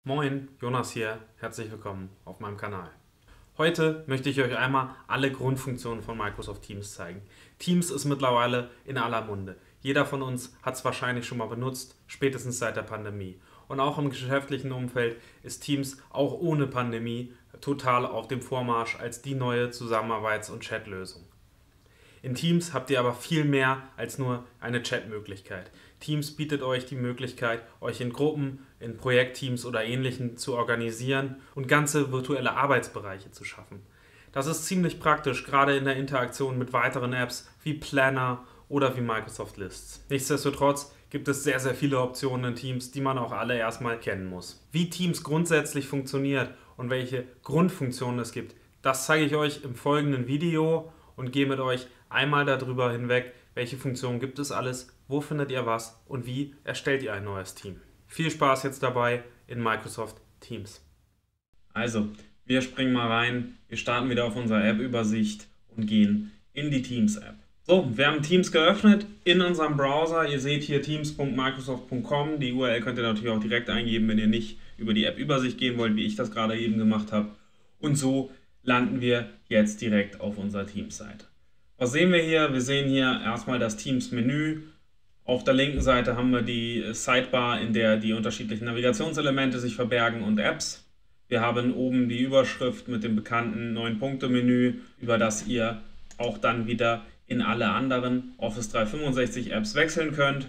Moin, Jonas hier, herzlich willkommen auf meinem Kanal. Heute möchte ich euch einmal alle Grundfunktionen von Microsoft Teams zeigen. Teams ist mittlerweile in aller Munde. Jeder von uns hat es wahrscheinlich schon mal benutzt, spätestens seit der Pandemie. Und auch im geschäftlichen Umfeld ist Teams auch ohne Pandemie total auf dem Vormarsch als die neue Zusammenarbeits- und Chatlösung. In Teams habt ihr aber viel mehr als nur eine Chatmöglichkeit. Teams bietet euch die Möglichkeit, euch in Gruppen, in Projektteams oder Ähnlichem zu organisieren und ganze virtuelle Arbeitsbereiche zu schaffen. Das ist ziemlich praktisch, gerade in der Interaktion mit weiteren Apps wie Planner oder wie Microsoft Lists. Nichtsdestotrotz gibt es sehr, sehr viele Optionen in Teams, die man auch alle erstmal kennen muss. Wie Teams grundsätzlich funktioniert und welche Grundfunktionen es gibt, das zeige ich euch im folgenden Video und gehe mit euch einmal darüber hinweg, welche Funktionen gibt es alles, wo findet ihr was und wie erstellt ihr ein neues Team. Viel Spaß jetzt dabei in Microsoft Teams. Also, wir springen mal rein, wir starten wieder auf unserer App-Übersicht und gehen in die Teams-App. So, wir haben Teams geöffnet in unserem Browser. Ihr seht hier teams.microsoft.com. Die URL könnt ihr natürlich auch direkt eingeben, wenn ihr nicht über die App-Übersicht gehen wollt, wie ich das gerade eben gemacht habe. Und so landen wir jetzt direkt auf unserer Teams-Seite. Was sehen wir hier? Wir sehen hier erstmal das Teams-Menü. Auf der linken Seite haben wir die Sidebar, in der die unterschiedlichen Navigationselemente sich verbergen und Apps. Wir haben oben die Überschrift mit dem bekannten 9-Punkte-Menü, über das ihr auch dann wieder in alle anderen Office 365 Apps wechseln könnt.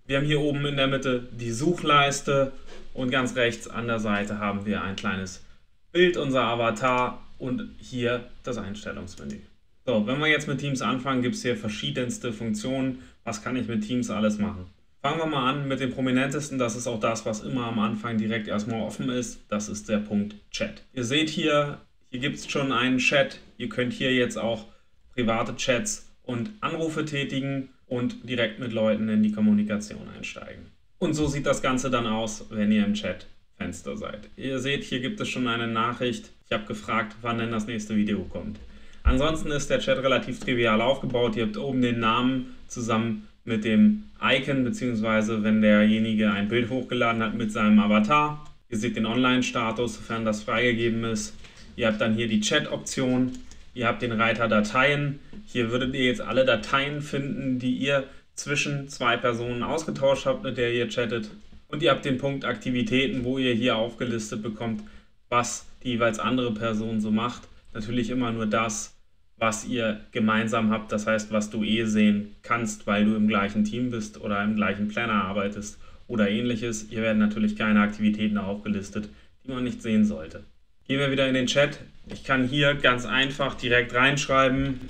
Wir haben hier oben in der Mitte die Suchleiste und ganz rechts an der Seite haben wir ein kleines Bild, unser Avatar und hier das Einstellungsmenü. So, wenn wir jetzt mit Teams anfangen, gibt es hier verschiedenste Funktionen. Was kann ich mit Teams alles machen? Fangen wir mal an mit dem prominentesten. Das ist auch das, was immer am Anfang direkt erstmal offen ist. Das ist der Punkt Chat. Ihr seht hier gibt es schon einen Chat. Ihr könnt hier jetzt auch private Chats und Anrufe tätigen und direkt mit Leuten in die Kommunikation einsteigen. Und so sieht das Ganze dann aus, wenn ihr im Chat-Fenster seid. Ihr seht, hier gibt es schon eine Nachricht. Ich habe gefragt, wann denn das nächste Video kommt. Ansonsten ist der Chat relativ trivial aufgebaut. Ihr habt oben den Namen zusammen mit dem Icon, beziehungsweise wenn derjenige ein Bild hochgeladen hat mit seinem Avatar. Ihr seht den Online-Status, sofern das freigegeben ist. Ihr habt dann hier die Chat-Option. Ihr habt den Reiter Dateien. Hier würdet ihr jetzt alle Dateien finden, die ihr zwischen zwei Personen ausgetauscht habt, mit der ihr chattet. Und ihr habt den Punkt Aktivitäten, wo ihr hier aufgelistet bekommt, was die jeweils andere Person so macht. Natürlich immer nur das, was ihr gemeinsam habt, das heißt, was du sehen kannst, weil du im gleichen Team bist oder im gleichen Planner arbeitest oder ähnliches. Hier werden natürlich keine Aktivitäten aufgelistet, die man nicht sehen sollte. Gehen wir wieder in den Chat. Ich kann hier ganz einfach direkt reinschreiben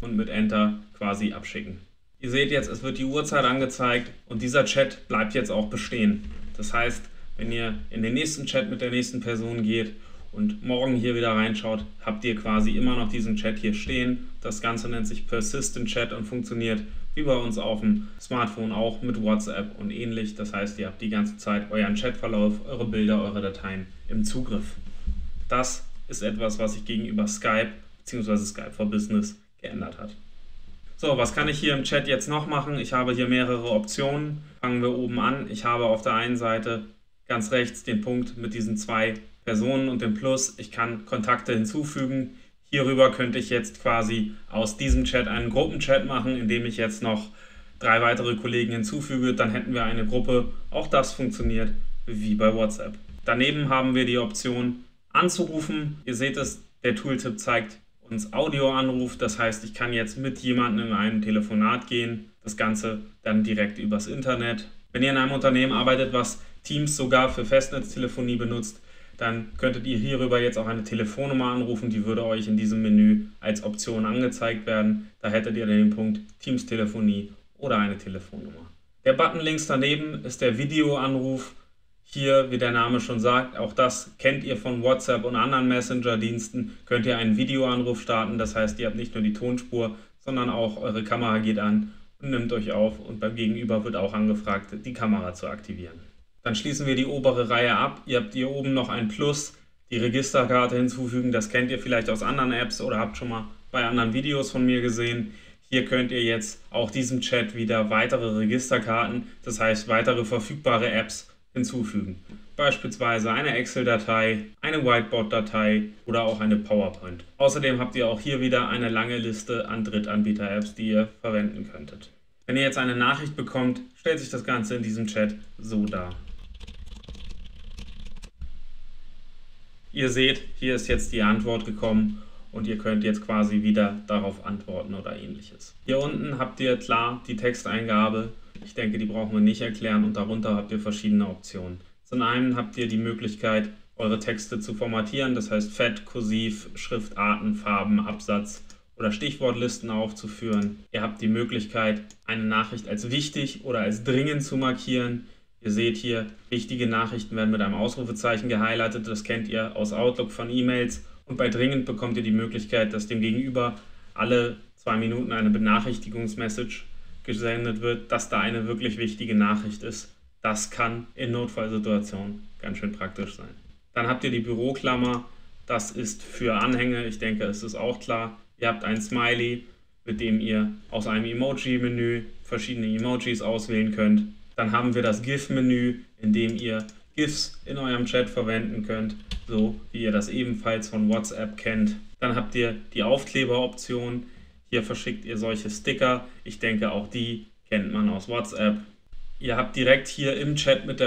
und mit Enter quasi abschicken. Ihr seht jetzt, es wird die Uhrzeit angezeigt und dieser Chat bleibt jetzt auch bestehen. Das heißt, wenn ihr in den nächsten Chat mit der nächsten Person geht und morgen hier wieder reinschaut, habt ihr quasi immer noch diesen Chat hier stehen. Das Ganze nennt sich Persistent Chat und funktioniert wie bei uns auf dem Smartphone auch mit WhatsApp und ähnlich. Das heißt, ihr habt die ganze Zeit euren Chatverlauf, eure Bilder, eure Dateien im Zugriff. Das ist etwas, was sich gegenüber Skype bzw. Skype for Business geändert hat. So, was kann ich hier im Chat jetzt noch machen? Ich habe hier mehrere Optionen. Fangen wir oben an. Ich habe auf der einen Seite ganz rechts den Punkt mit diesen zwei Personen und dem Plus. Ich kann Kontakte hinzufügen. Hierüber könnte ich jetzt quasi aus diesem Chat einen Gruppenchat machen, indem ich jetzt noch 3 weitere Kollegen hinzufüge. Dann hätten wir eine Gruppe. Auch das funktioniert wie bei WhatsApp. Daneben haben wir die Option anzurufen. Ihr seht es, der Tooltip zeigt uns Audioanruf. Das heißt, ich kann jetzt mit jemandem in ein Telefonat gehen. Das Ganze dann direkt übers Internet. Wenn ihr in einem Unternehmen arbeitet, was Teams sogar für Festnetztelefonie benutzt, dann könntet ihr hierüber jetzt auch eine Telefonnummer anrufen, die würde euch in diesem Menü als Option angezeigt werden. Da hättet ihr den Punkt Teams-Telefonie oder eine Telefonnummer. Der Button links daneben ist der Videoanruf. Hier, wie der Name schon sagt, auch das kennt ihr von WhatsApp und anderen Messenger-Diensten, könnt ihr einen Videoanruf starten. Das heißt, ihr habt nicht nur die Tonspur, sondern auch eure Kamera geht an und nimmt euch auf und beim Gegenüber wird auch angefragt, die Kamera zu aktivieren. Dann schließen wir die obere Reihe ab. Ihr habt hier oben noch ein Plus, die Registerkarte hinzufügen. Das kennt ihr vielleicht aus anderen Apps oder habt schon mal bei anderen Videos von mir gesehen. Hier könnt ihr jetzt auch diesem Chat wieder weitere Registerkarten, das heißt weitere verfügbare Apps hinzufügen. Beispielsweise eine Excel-Datei, eine Whiteboard-Datei oder auch eine PowerPoint. Außerdem habt ihr auch hier wieder eine lange Liste an Drittanbieter-Apps, die ihr verwenden könntet. Wenn ihr jetzt eine Nachricht bekommt, stellt sich das Ganze in diesem Chat so dar. Ihr seht, hier ist jetzt die Antwort gekommen und ihr könnt jetzt quasi wieder darauf antworten oder ähnliches. Hier unten habt ihr klar die Texteingabe. Ich denke, die brauchen wir nicht erklären und darunter habt ihr verschiedene Optionen. Zum einen habt ihr die Möglichkeit, eure Texte zu formatieren, das heißt Fett, Kursiv, Schriftarten, Farben, Absatz oder Stichwortlisten aufzuführen. Ihr habt die Möglichkeit, eine Nachricht als wichtig oder als dringend zu markieren. Ihr seht hier, wichtige Nachrichten werden mit einem Ausrufezeichen gehighlightet, das kennt ihr aus Outlook von E-Mails. Und bei dringend bekommt ihr die Möglichkeit, dass dem Gegenüber alle 2 Minuten eine Benachrichtigungsmessage gesendet wird, dass da eine wirklich wichtige Nachricht ist. Das kann in Notfallsituationen ganz schön praktisch sein. Dann habt ihr die Büroklammer, das ist für Anhänge, ich denke, es ist auch klar. Ihr habt ein Smiley, mit dem ihr aus einem Emoji-Menü verschiedene Emojis auswählen könnt. Dann haben wir das GIF-Menü, in dem ihr GIFs in eurem Chat verwenden könnt, so wie ihr das ebenfalls von WhatsApp kennt. Dann habt ihr die Aufkleber-Option. Hier verschickt ihr solche Sticker. Ich denke, auch die kennt man aus WhatsApp. Ihr habt direkt hier im Chat mit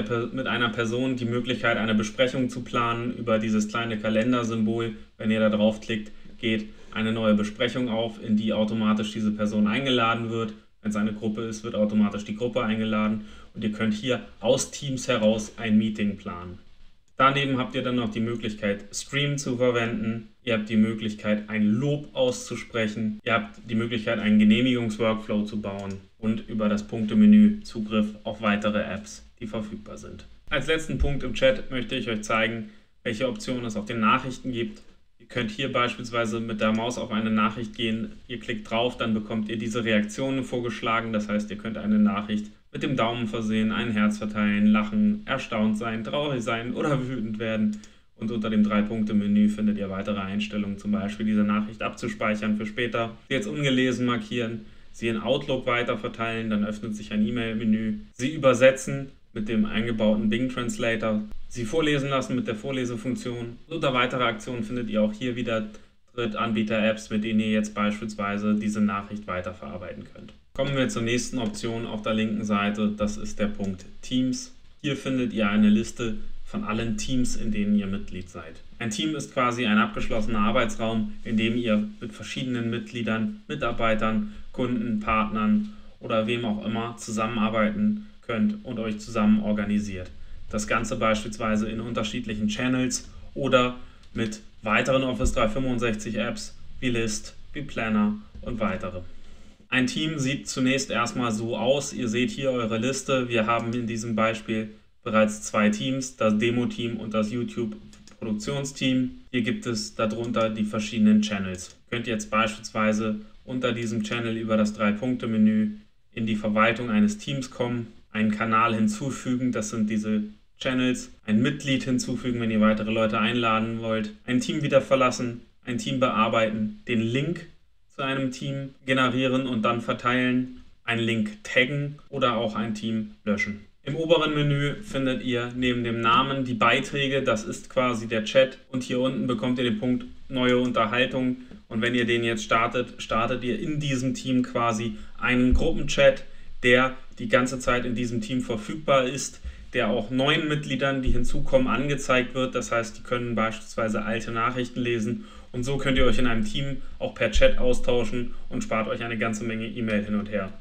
einer Person die Möglichkeit, eine Besprechung zu planen über dieses kleine Kalendersymbol. Wenn ihr da draufklickt, geht eine neue Besprechung auf, in die automatisch diese Person eingeladen wird. Wenn es eine Gruppe ist, wird automatisch die Gruppe eingeladen und ihr könnt hier aus Teams heraus ein Meeting planen. Daneben habt ihr dann noch die Möglichkeit, Stream zu verwenden. Ihr habt die Möglichkeit, ein Lob auszusprechen. Ihr habt die Möglichkeit, einen Genehmigungsworkflow zu bauen und über das Punktemenü Zugriff auf weitere Apps, die verfügbar sind. Als letzten Punkt im Chat möchte ich euch zeigen, welche Optionen es auf den Nachrichten gibt. Ihr könnt hier beispielsweise mit der Maus auf eine Nachricht gehen. Ihr klickt drauf, dann bekommt ihr diese Reaktionen vorgeschlagen. Das heißt, ihr könnt eine Nachricht mit dem Daumen versehen, ein Herz verteilen, lachen, erstaunt sein, traurig sein oder wütend werden. Und unter dem 3-Punkte-Menü findet ihr weitere Einstellungen, zum Beispiel diese Nachricht abzuspeichern für später. Sie jetzt ungelesen markieren, sie in Outlook weiterverteilen, dann öffnet sich ein E-Mail-Menü. Sie übersetzen mit dem eingebauten Bing Translator. Sie vorlesen lassen mit der Vorlesefunktion. Unter weitere Aktionen findet ihr auch hier wieder Drittanbieter-Apps, mit denen ihr jetzt beispielsweise diese Nachricht weiterverarbeiten könnt. Kommen wir zur nächsten Option auf der linken Seite, das ist der Punkt Teams. Hier findet ihr eine Liste von allen Teams, in denen ihr Mitglied seid. Ein Team ist quasi ein abgeschlossener Arbeitsraum, in dem ihr mit verschiedenen Mitgliedern, Mitarbeitern, Kunden, Partnern oder wem auch immer zusammenarbeiten könnt und euch zusammen organisiert. Das Ganze beispielsweise in unterschiedlichen Channels oder mit weiteren Office 365 Apps wie List, wie Planner und weitere. Ein Team sieht zunächst erstmal so aus. Ihr seht hier eure Liste. Wir haben in diesem Beispiel bereits 2 Teams, das Demo-Team und das YouTube-Produktionsteam. Hier gibt es darunter die verschiedenen Channels. Ihr könnt jetzt beispielsweise unter diesem Channel über das 3-Punkte-Menü in die Verwaltung eines Teams kommen, einen Kanal hinzufügen, das sind diese Channels, ein Mitglied hinzufügen, wenn ihr weitere Leute einladen wollt, ein Team wieder verlassen, ein Team bearbeiten, den Link zu einem Team generieren und dann verteilen, einen Link taggen oder auch ein Team löschen. Im oberen Menü findet ihr neben dem Namen die Beiträge, das ist quasi der Chat und hier unten bekommt ihr den Punkt Neue Unterhaltung und wenn ihr den jetzt startet ihr in diesem Team quasi einen Gruppenchat, der die ganze Zeit in diesem Team verfügbar ist, der auch neuen Mitgliedern, die hinzukommen, angezeigt wird. Das heißt, die können beispielsweise alte Nachrichten lesen und so könnt ihr euch in einem Team auch per Chat austauschen und spart euch eine ganze Menge E-Mail hin und her.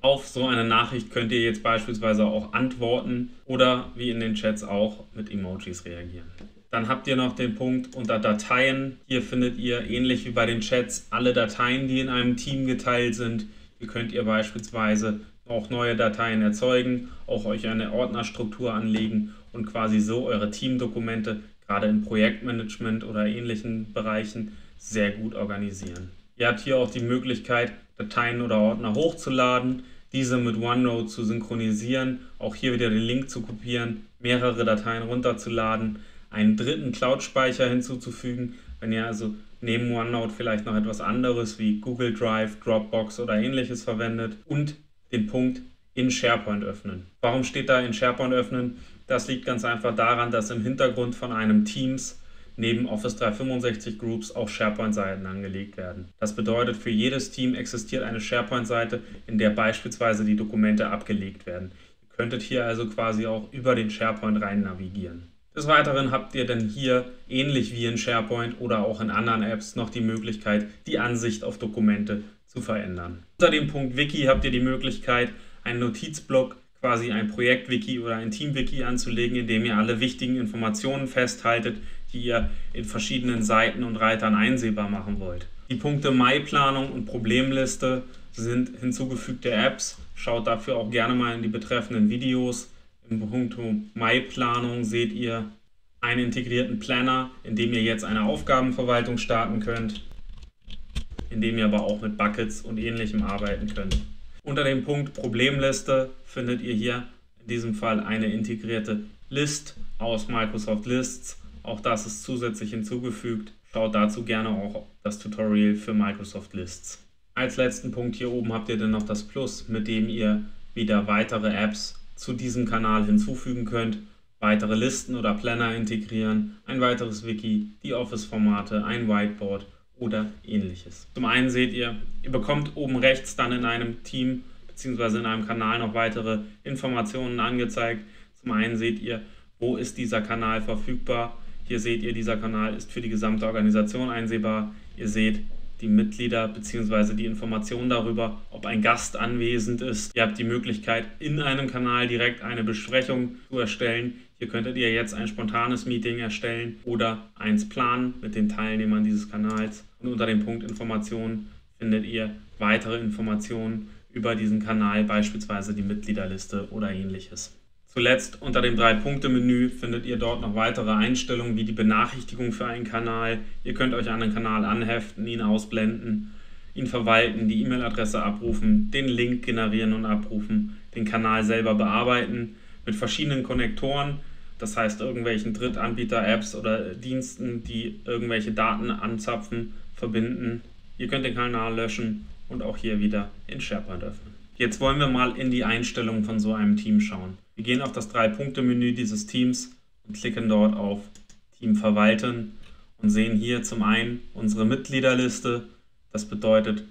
Auf so eine Nachricht könnt ihr jetzt beispielsweise auch antworten oder wie in den Chats auch mit Emojis reagieren. Dann habt ihr noch den Punkt unter Dateien. Hier findet ihr ähnlich wie bei den Chats alle Dateien, die in einem Team geteilt sind. Hier könnt ihr beispielsweise auch neue Dateien erzeugen, auch euch eine Ordnerstruktur anlegen und quasi so eure Teamdokumente gerade in Projektmanagement oder ähnlichen Bereichen sehr gut organisieren. Ihr habt hier auch die Möglichkeit, Dateien oder Ordner hochzuladen, diese mit OneNote zu synchronisieren, auch hier wieder den Link zu kopieren, mehrere Dateien runterzuladen, einen dritten Cloud-Speicher hinzuzufügen. Wenn ihr also neben OneNote vielleicht noch etwas anderes wie Google Drive, Dropbox oder ähnliches verwendet und den Punkt in SharePoint öffnen. Warum steht da in SharePoint öffnen? Das liegt ganz einfach daran, dass im Hintergrund von einem Teams neben Office 365 Groups auch SharePoint-Seiten angelegt werden. Das bedeutet, für jedes Team existiert eine SharePoint-Seite, in der beispielsweise die Dokumente abgelegt werden. Ihr könntet hier also quasi auch über den SharePoint rein navigieren. Des Weiteren habt ihr dann hier, ähnlich wie in SharePoint oder auch in anderen Apps, noch die Möglichkeit, die Ansicht auf Dokumente zu verändern. Unter dem Punkt Wiki habt ihr die Möglichkeit, einen Notizblock, quasi ein Projekt-Wiki oder ein Team-Wiki anzulegen, in dem ihr alle wichtigen Informationen festhaltet, die ihr in verschiedenen Seiten und Reitern einsehbar machen wollt. Die Punkte Mai-Planung und Problemliste sind hinzugefügte Apps. Schaut dafür auch gerne mal in die betreffenden Videos. Im Punkt Mai-Planung seht ihr einen integrierten Planner, in dem ihr jetzt eine Aufgabenverwaltung starten könnt, in dem ihr aber auch mit Buckets und Ähnlichem arbeiten könnt. Unter dem Punkt Problemliste findet ihr hier in diesem Fall eine integrierte List aus Microsoft Lists. Auch das ist zusätzlich hinzugefügt. Schaut dazu gerne auch das Tutorial für Microsoft Lists. Als letzten Punkt hier oben habt ihr dann noch das Plus, mit dem ihr wieder weitere Apps zu diesem Kanal hinzufügen könnt, weitere Listen oder Planner integrieren, ein weiteres Wiki, die Office-Formate, ein Whiteboard oder ähnliches. Zum einen seht ihr, ihr bekommt oben rechts dann in einem Team bzw. in einem Kanal noch weitere Informationen angezeigt. Zum einen seht ihr, wo ist dieser Kanal verfügbar. Hier seht ihr, dieser Kanal ist für die gesamte Organisation einsehbar. Ihr seht die Mitglieder bzw. die Informationen darüber, ob ein Gast anwesend ist. Ihr habt die Möglichkeit, in einem Kanal direkt eine Besprechung zu erstellen. Hier könntet ihr jetzt ein spontanes Meeting erstellen oder eins planen mit den Teilnehmern dieses Kanals. Und unter dem Punkt Informationen findet ihr weitere Informationen über diesen Kanal, beispielsweise die Mitgliederliste oder ähnliches. Zuletzt unter dem 3-Punkte-Menü findet ihr dort noch weitere Einstellungen wie die Benachrichtigung für einen Kanal. Ihr könnt euch an den Kanal anheften, ihn ausblenden, ihn verwalten, die E-Mail-Adresse abrufen, den Link generieren und abrufen, den Kanal selber bearbeiten mit verschiedenen Konnektoren, das heißt irgendwelchen Drittanbieter-Apps oder Diensten, die irgendwelche Daten anzapfen, verbinden. Ihr könnt den Kanal löschen und auch hier wieder in SharePoint öffnen. Jetzt wollen wir mal in die Einstellungen von so einem Team schauen. Wir gehen auf das 3-Punkte-Menü dieses Teams und klicken dort auf Team verwalten und sehen hier zum einen unsere Mitgliederliste. Das bedeutet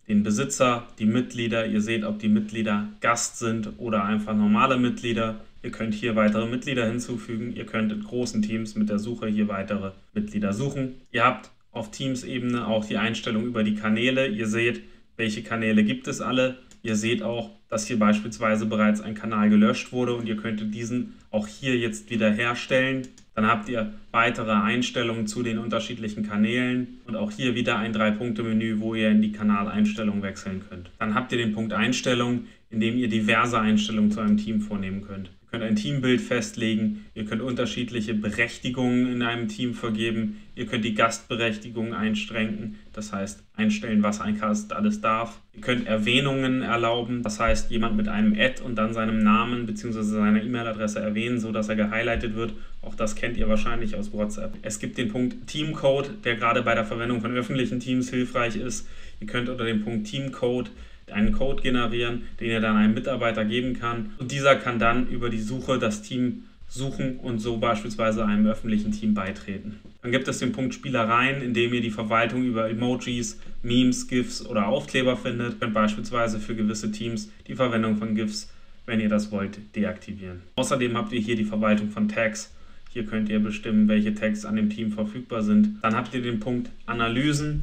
den Besitzer, die Mitglieder. Ihr seht, ob die Mitglieder Gast sind oder einfach normale Mitglieder. Ihr könnt hier weitere Mitglieder hinzufügen. Ihr könnt in großen Teams mit der Suche hier weitere Mitglieder suchen. Ihr habt auf Teams-Ebene auch die Einstellung über die Kanäle. Ihr seht, welche Kanäle gibt es alle. Ihr seht auch, dass hier beispielsweise bereits ein Kanal gelöscht wurde und ihr könntet diesen auch hier jetzt wieder herstellen. Dann habt ihr weitere Einstellungen zu den unterschiedlichen Kanälen und auch hier wieder ein 3-Punkte-Menü, wo ihr in die Kanaleinstellungen wechseln könnt. Dann habt ihr den Punkt Einstellungen, in dem ihr diverse Einstellungen zu einem Team vornehmen könnt. Ihr könnt ein Teambild festlegen, ihr könnt unterschiedliche Berechtigungen in einem Team vergeben, ihr könnt die Gastberechtigung einschränken, das heißt einstellen, was ein Gast alles darf. Ihr könnt Erwähnungen erlauben, das heißt jemand mit einem Add und dann seinem Namen bzw. seiner E-Mail-Adresse erwähnen, sodass er gehighlightet wird. Auch das kennt ihr wahrscheinlich aus WhatsApp. Es gibt den Punkt Teamcode, der gerade bei der Verwendung von öffentlichen Teams hilfreich ist. Ihr könnt unter dem Punkt Teamcode einen Code generieren, den ihr dann einem Mitarbeiter geben kann. Und dieser kann dann über die Suche das Team suchen und so beispielsweise einem öffentlichen Team beitreten. Dann gibt es den Punkt Spielereien, in dem ihr die Verwaltung über Emojis, Memes, GIFs oder Aufkleber findet. Ihr könnt beispielsweise für gewisse Teams die Verwendung von GIFs, wenn ihr das wollt, deaktivieren. Außerdem habt ihr hier die Verwaltung von Tags. Hier könnt ihr bestimmen, welche Tags an dem Team verfügbar sind. Dann habt ihr den Punkt Analysen.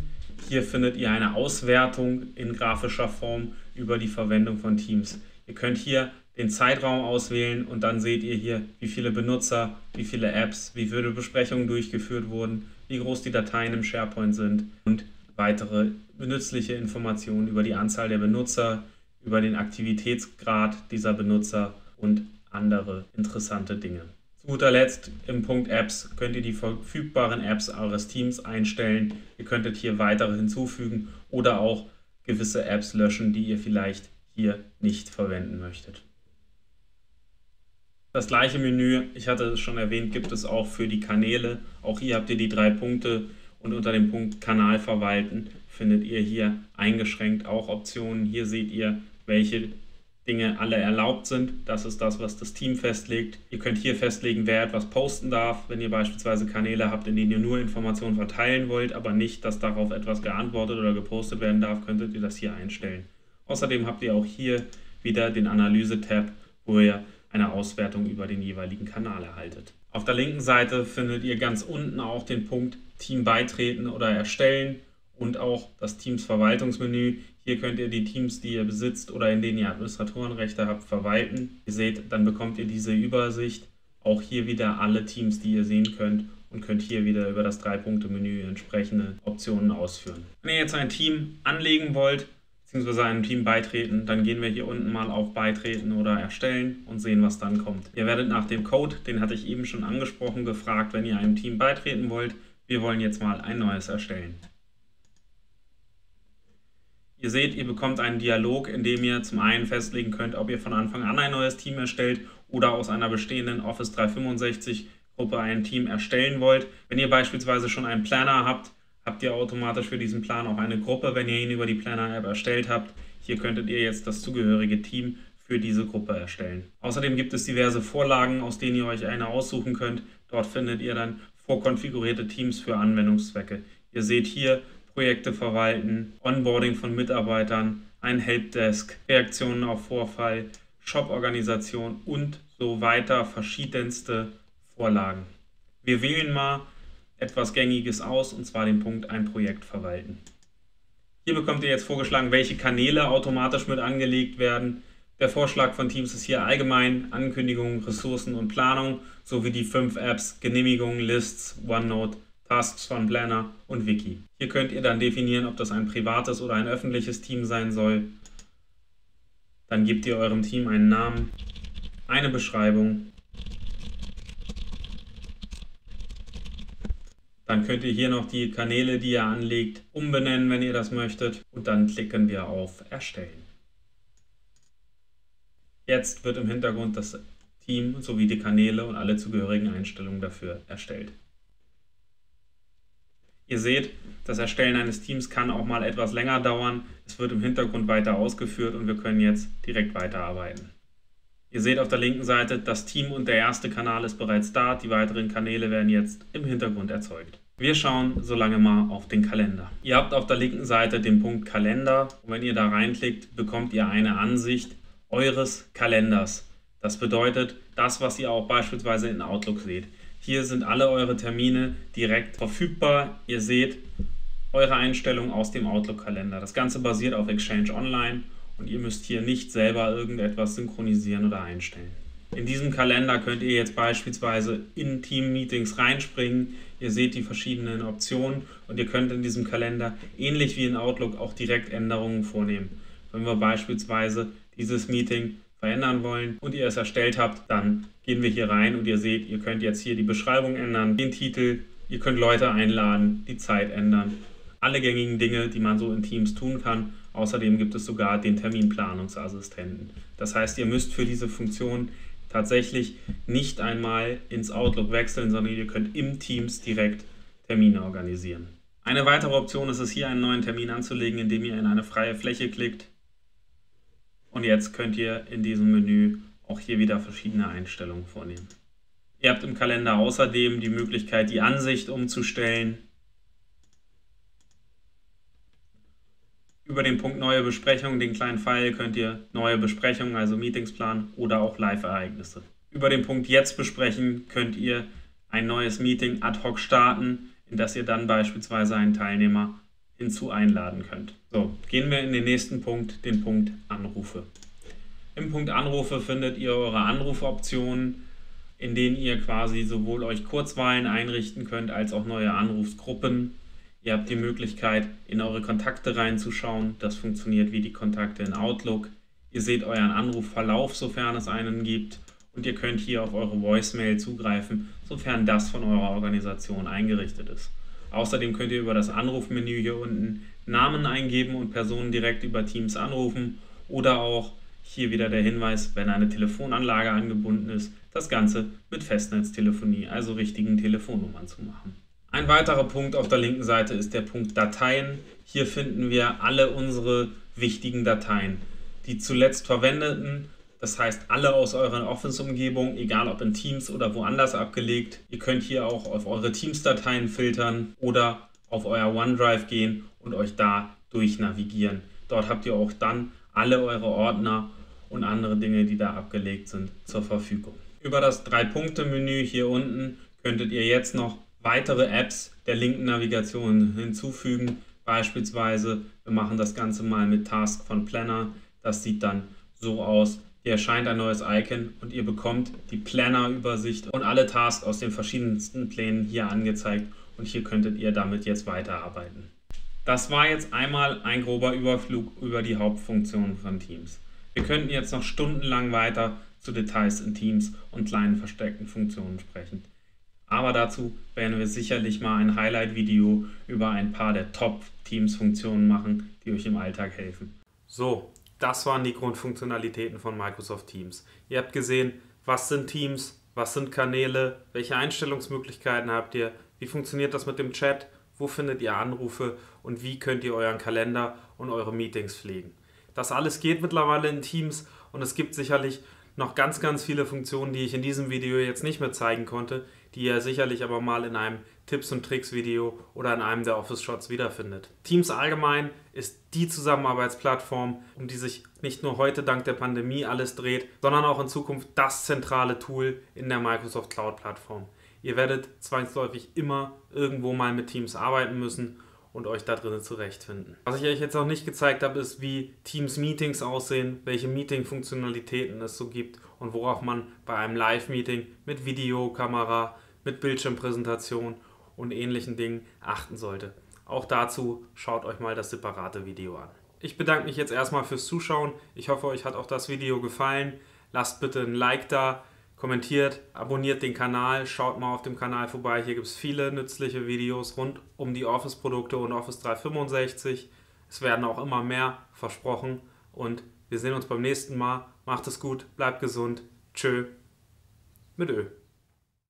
Hier findet ihr eine Auswertung in grafischer Form über die Verwendung von Teams. Ihr könnt hier den Zeitraum auswählen und dann seht ihr hier, wie viele Benutzer, wie viele Apps, wie viele Besprechungen durchgeführt wurden, wie groß die Dateien im SharePoint sind und weitere nützliche Informationen über die Anzahl der Benutzer, über den Aktivitätsgrad dieser Benutzer und andere interessante Dinge. Zu guter Letzt im Punkt Apps könnt ihr die verfügbaren Apps eures Teams einstellen. Ihr könntet hier weitere hinzufügen oder auch gewisse Apps löschen, die ihr vielleicht hier nicht verwenden möchtet. Das gleiche Menü, ich hatte es schon erwähnt, gibt es auch für die Kanäle. Auch hier habt ihr die 3 Punkte Und unter dem Punkt Kanal verwalten findet ihr hier eingeschränkt auch Optionen. Hier seht ihr, welche Dinge alle erlaubt sind. Das ist das, was das Team festlegt. Ihr könnt hier festlegen, wer etwas posten darf. Wenn ihr beispielsweise Kanäle habt, in denen ihr nur Informationen verteilen wollt, aber nicht, dass darauf etwas geantwortet oder gepostet werden darf, könntet ihr das hier einstellen. Außerdem habt ihr auch hier wieder den Analyse-Tab, wo ihr eine Auswertung über den jeweiligen Kanal erhaltet. Auf der linken Seite findet ihr ganz unten auch den Punkt Team beitreten oder erstellen und auch das Teams-Verwaltungsmenü. Hier könnt ihr die Teams, die ihr besitzt oder in denen ihr Administratorenrechte habt, verwalten. Ihr seht, dann bekommt ihr diese Übersicht. Auch hier wieder alle Teams, die ihr sehen könnt und könnt hier wieder über das 3-Punkte-Menü entsprechende Optionen ausführen. Wenn ihr jetzt ein Team anlegen wollt, beziehungsweise einem Team beitreten, dann gehen wir hier unten mal auf Beitreten oder Erstellen und sehen, was dann kommt. Ihr werdet nach dem Code, den hatte ich eben schon angesprochen, gefragt, wenn ihr einem Team beitreten wollt. Wir wollen jetzt mal ein neues erstellen. Ihr seht, ihr bekommt einen Dialog, in dem ihr zum einen festlegen könnt, ob ihr von Anfang an ein neues Team erstellt oder aus einer bestehenden Office 365 Gruppe ein Team erstellen wollt. Wenn ihr beispielsweise schon einen Planner habt, habt ihr automatisch für diesen Plan auch eine Gruppe, wenn ihr ihn über die Planner-App erstellt habt. Hier könntet ihr jetzt das zugehörige Team für diese Gruppe erstellen. Außerdem gibt es diverse Vorlagen, aus denen ihr euch eine aussuchen könnt. Dort findet ihr dann vorkonfigurierte Teams für Anwendungszwecke. Ihr seht hier Projekte verwalten, Onboarding von Mitarbeitern, ein Helpdesk, Reaktionen auf Vorfall, Shop-Organisation und so weiter, verschiedenste Vorlagen. Wir wählen mal etwas Gängiges aus, und zwar den Punkt ein Projekt verwalten. Hier bekommt ihr jetzt vorgeschlagen, welche Kanäle automatisch mit angelegt werden. Der Vorschlag von Teams ist hier allgemein Ankündigungen, Ressourcen und Planung sowie die 5 Apps Genehmigungen, Lists, OneNote, Tasks von Planner und Wiki. Hier könnt ihr dann definieren, ob das ein privates oder ein öffentliches Team sein soll. Dann gebt ihr eurem Team einen Namen, eine Beschreibung. Dann könnt ihr hier noch die Kanäle, die ihr anlegt, umbenennen, wenn ihr das möchtet. Und dann klicken wir auf Erstellen. Jetzt wird im Hintergrund das Team sowie die Kanäle und alle zugehörigen Einstellungen dafür erstellt. Ihr seht, das Erstellen eines Teams kann auch mal etwas länger dauern. Es wird im Hintergrund weiter ausgeführt und wir können jetzt direkt weiterarbeiten. Ihr seht auf der linken Seite, das Team und der erste Kanal ist bereits da. Die weiteren Kanäle werden jetzt im Hintergrund erzeugt. Wir schauen so lange mal auf den Kalender. Ihr habt auf der linken Seite den Punkt Kalender und wenn ihr da reinklickt, bekommt ihr eine Ansicht eures Kalenders. Das bedeutet, das, was ihr auch beispielsweise in Outlook seht. Hier sind alle eure Termine direkt verfügbar. Ihr seht eure Einstellungen aus dem Outlook-Kalender. Das Ganze basiert auf Exchange Online und ihr müsst hier nicht selber irgendetwas synchronisieren oder einstellen. In diesem Kalender könnt ihr jetzt beispielsweise in Team-Meetings reinspringen. Ihr seht die verschiedenen Optionen und ihr könnt in diesem Kalender, ähnlich wie in Outlook, auch direkt Änderungen vornehmen. Wenn wir beispielsweise dieses Meeting verändern wollen und ihr es erstellt habt, dann gehen wir hier rein und ihr seht, ihr könnt jetzt hier die Beschreibung ändern, den Titel, ihr könnt Leute einladen, die Zeit ändern. Alle gängigen Dinge, die man so in Teams tun kann. Außerdem gibt es sogar den Terminplanungsassistenten. Das heißt, ihr müsst für diese Funktion tatsächlich nicht einmal ins Outlook wechseln, sondern ihr könnt im Teams direkt Termine organisieren. Eine weitere Option ist es, hier einen neuen Termin anzulegen, indem ihr in eine freie Fläche klickt. Und jetzt könnt ihr in diesem Menü auch hier wieder verschiedene Einstellungen vornehmen. Ihr habt im Kalender außerdem die Möglichkeit, die Ansicht umzustellen. Über den Punkt Neue Besprechungen, den kleinen Pfeil, könnt ihr neue Besprechungen, also Meetings planen oder auch Live-Ereignisse. Über den Punkt Jetzt besprechen könnt ihr ein neues Meeting ad hoc starten, in das ihr dann beispielsweise einen Teilnehmer hinzu einladen könnt. So, gehen wir in den nächsten Punkt, den Punkt Anrufe. Im Punkt Anrufe findet ihr eure Anrufoptionen, in denen ihr quasi sowohl euch Kurzwahlen einrichten könnt, als auch neue Anrufsgruppen. Ihr habt die Möglichkeit, in eure Kontakte reinzuschauen. Das funktioniert wie die Kontakte in Outlook. Ihr seht euren Anrufverlauf, sofern es einen gibt. Und ihr könnt hier auf eure Voicemail zugreifen, sofern das von eurer Organisation eingerichtet ist. Außerdem könnt ihr über das Anrufmenü hier unten Namen eingeben und Personen direkt über Teams anrufen. Oder auch hier wieder der Hinweis, wenn eine Telefonanlage angebunden ist, das Ganze mit Festnetztelefonie, also richtigen Telefonnummern zu machen. Ein weiterer Punkt auf der linken Seite ist der Punkt Dateien. Hier finden wir alle unsere wichtigen Dateien. Die zuletzt verwendeten, das heißt alle aus eurer Office-Umgebung, egal ob in Teams oder woanders abgelegt. Ihr könnt hier auch auf eure Teams-Dateien filtern oder auf euer OneDrive gehen und euch da durchnavigieren. Dort habt ihr auch dann alle eure Ordner und andere Dinge, die da abgelegt sind, zur Verfügung. Über das 3-Punkte-Menü hier unten könntet ihr jetzt noch weitere Apps der linken Navigation hinzufügen. Beispielsweise, wir machen das Ganze mal mit Task von Planner. Das sieht dann so aus. Hier erscheint ein neues Icon und ihr bekommt die Planner-Übersicht und alle Tasks aus den verschiedensten Plänen hier angezeigt und hier könntet ihr damit jetzt weiterarbeiten. Das war jetzt einmal ein grober Überflug über die Hauptfunktionen von Teams. Wir könnten jetzt noch stundenlang weiter zu Details in Teams und kleinen versteckten Funktionen sprechen. Aber dazu werden wir sicherlich mal ein Highlight-Video über ein paar der Top-Teams-Funktionen machen, die euch im Alltag helfen. So, das waren die Grundfunktionalitäten von Microsoft Teams. Ihr habt gesehen, was sind Teams, was sind Kanäle, welche Einstellungsmöglichkeiten habt ihr, wie funktioniert das mit dem Chat, wo findet ihr Anrufe und wie könnt ihr euren Kalender und eure Meetings pflegen. Das alles geht mittlerweile in Teams und es gibt sicherlich noch ganz, ganz viele Funktionen, die ich in diesem Video jetzt nicht mehr zeigen konnte, die ihr sicherlich aber mal in einem Tipps- und Tricks-Video oder in einem der Office-Shots wiederfindet. Teams allgemein ist die Zusammenarbeitsplattform, um die sich nicht nur heute dank der Pandemie alles dreht, sondern auch in Zukunft das zentrale Tool in der Microsoft Cloud-Plattform. Ihr werdet zwangsläufig immer irgendwo mal mit Teams arbeiten müssen und euch da drinnen zurechtfinden. Was ich euch jetzt noch nicht gezeigt habe, ist, wie Teams-Meetings aussehen, welche Meeting-Funktionalitäten es so gibt und worauf man bei einem Live-Meeting mit Videokamera, mit Bildschirmpräsentation und ähnlichen Dingen achten sollte. Auch dazu schaut euch mal das separate Video an. Ich bedanke mich jetzt erstmal fürs Zuschauen. Ich hoffe, euch hat auch das Video gefallen. Lasst bitte ein Like da, kommentiert, abonniert den Kanal, schaut mal auf dem Kanal vorbei. Hier gibt es viele nützliche Videos rund um die Office-Produkte und Office 365. Es werden auch immer mehr versprochen und wir sehen uns beim nächsten Mal. Macht es gut, bleibt gesund. Tschö mit Ö.